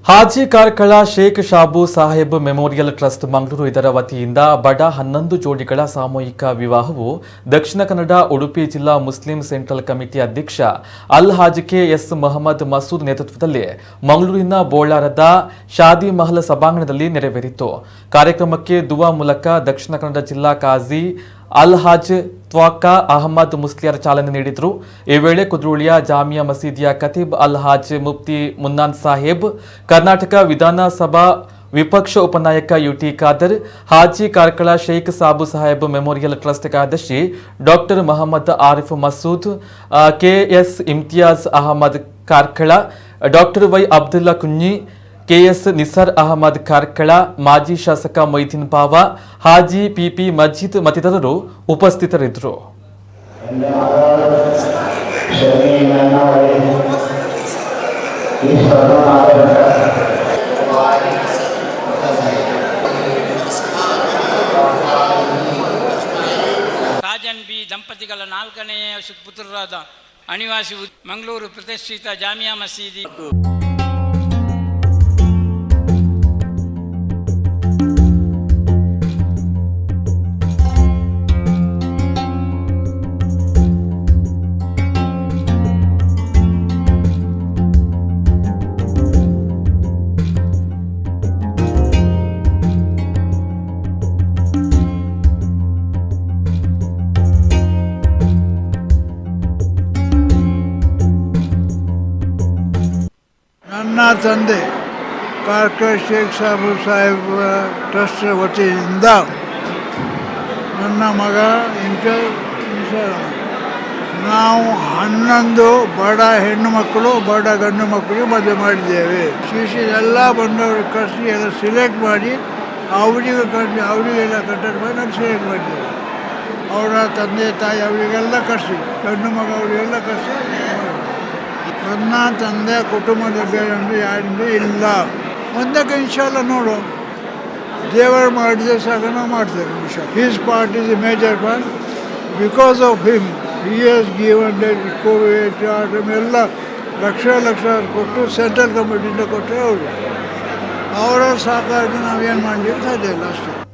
Haji Karkala Sheikh ಶಾಬು Saheb memorial trust Mangaluru ಇದರ ವತಿಯಿಂದ ಬಡ 11 ಜೋಡಿಗಳ ಸಾಮೂಹಿಕ ವಿವಾಹವು ದಕ್ಷಿಣ ಕನ್ನಡ ಉಡುಪಿ ಜಿಲ್ಲಾ ಮುಸ್ಲಿಂ ಸೆಂಟ್ರಲ್ ಕಮಿಟಿ ಅಧ್ಯಕ್ಷ ಅಲ್ ಹಾಜ್ ಕೆ.ಎಸ್. ಮೊಹಮ್ಮದ್ ಮಸೂದ್ ನೇತೃತ್ವದಲ್ಲಿ ಮಂಗಳೂರಿನ ಬೋಳಾರದ ಶಾದಿ ಮಹಲ್ ಸಭಾಂಗಣದಲ್ಲಿ ನೆರವೇರಿತು. ಕಾರ್ಯಕ್ರಮಕ್ಕೆ ದುವಾ ಮೂಲಕ ದಕ್ಷಿಣ ಕನ್ನಡ ಜಿಲ್ಲಾ ಕಾಜಿ ಅಲ್ ಹಾಜ್ ತ್ವಾಕಾ ಅಹಮದ್ ಮುಸ್ಲಿಯಾರ್ ಚಾಲನೆ ನೀಡಿದರು. ಈ ವೇಳೆ ಕುದ್ರೋಳಿಯ ಜಾಮಿಯಾ ಮಸೀದಿಯ ಖತೀಬ್ ಅಲ್ ಹಾಜ್ ಮುಫ್ತಿ ಮುನ್ನಾನ್ ಸಾಹೇಬ್, ಕರ್ನಾಟಕ ವಿಧಾನಸಭಾ ವಿಪಕ್ಷ ಉಪನಾಯಕ U T Khader, Haji Karkala Sheikh Sabu Saheb memorial trust ಕಾರ್ಯದರ್ಶಿ doctor Mohammed Arif Masood, K S Imtiyaz Ahmed Karkala, doctor Y Abdulla Kunji, K S Nisar Ahmed Karkala, ಮಾಜಿ ಶಾಸಕ ಮೊಯ್ದೀನ್ ಪಾವ, ಹಾಜಿ ಪಿಪಿ ಮಜೀದ್ ಮತ್ತಿತರರು ಉಪಸ್ಥಿತರಿದ್ದರು. ರಾಜನ್ ಬಿ ದಂಪತಿಗಳ 4ನೇ ಸುಪುತ್ರರಾದ ಅನಿವಾಸಿ ಮಂಗಳೂರು ಪ್ರತಿಷ್ಠಿತ ಜಾಮಿಯಾ ಮಸೀದಿ ನನ್ನ ತಂದೆ ಕಾರ್ಕಳ ಶೇಖ್ ಸಾಬು ಸಾಹೇಬ್ ಟ್ರಸ್ಟ್ ವತಿಯಿಂದ ನನ್ನ ಮಗ ನಾವು 11 ಬಡ ಹೆಣ್ಣು ಮಕ್ಕಳು ಬಡ ಗಂಡು ಮಕ್ಕಳು ಮದುವೆ ಮಾಡಿದ್ದೇವೆ. ಎಲ್ಲ ಬಂದವರು ಕರೆಸಿ ಎಲ್ಲ ಸಿಲೆಕ್ಟ್ ಮಾಡಿ ಅವರಿಗೆಲ್ಲ ಕಟ್ಟಡ ಮಾಡಿ ನಾವು ಸಿಲೆಕ್ಟ್ ಮಾಡಿದ್ದೇವೆ. ಅವರ ತಂದೆ ತಾಯಿ ಅವರಿಗೆಲ್ಲ ಕರೆಸಿ, ಗಂಡು ಮಗ ಅವರಿಗೆಲ್ಲ ಕರೆಸಿ. ನನ್ನ ತಂದೆ ಕುಟುಂಬದ ಬೇರೆ ಯಾರಿಂದ ಇಲ್ಲ. ಒಂದಕ್ಕೆ ಇನ್ಶಾಲ್ಲ ನೋಡು, ದೇವರು ಮಾಡಿದ್ರೆ ಸಾಕ ನಾವು ಮಾಡ್ತೇವೆ ಇನ್ಶಾಲ್ಲ. His part is a major part. Because of him he has given covid ಎಲ್ಲ ಲಕ್ಷ ಕೊಟ್ಟು ಸೆಂಟ್ರಲ್ ಗೌರ್ಮೆಂಟಿಂದ ಕೊಟ್ಟರೆ ಅವರು ಅವರ ಸಹಕಾರದಿಂದ ನಾವೇನು ಮಾಡಲಿಕ್ಕೆ ಸಾಧ್ಯ ಇಲ್ಲ ಅಷ್ಟೇ.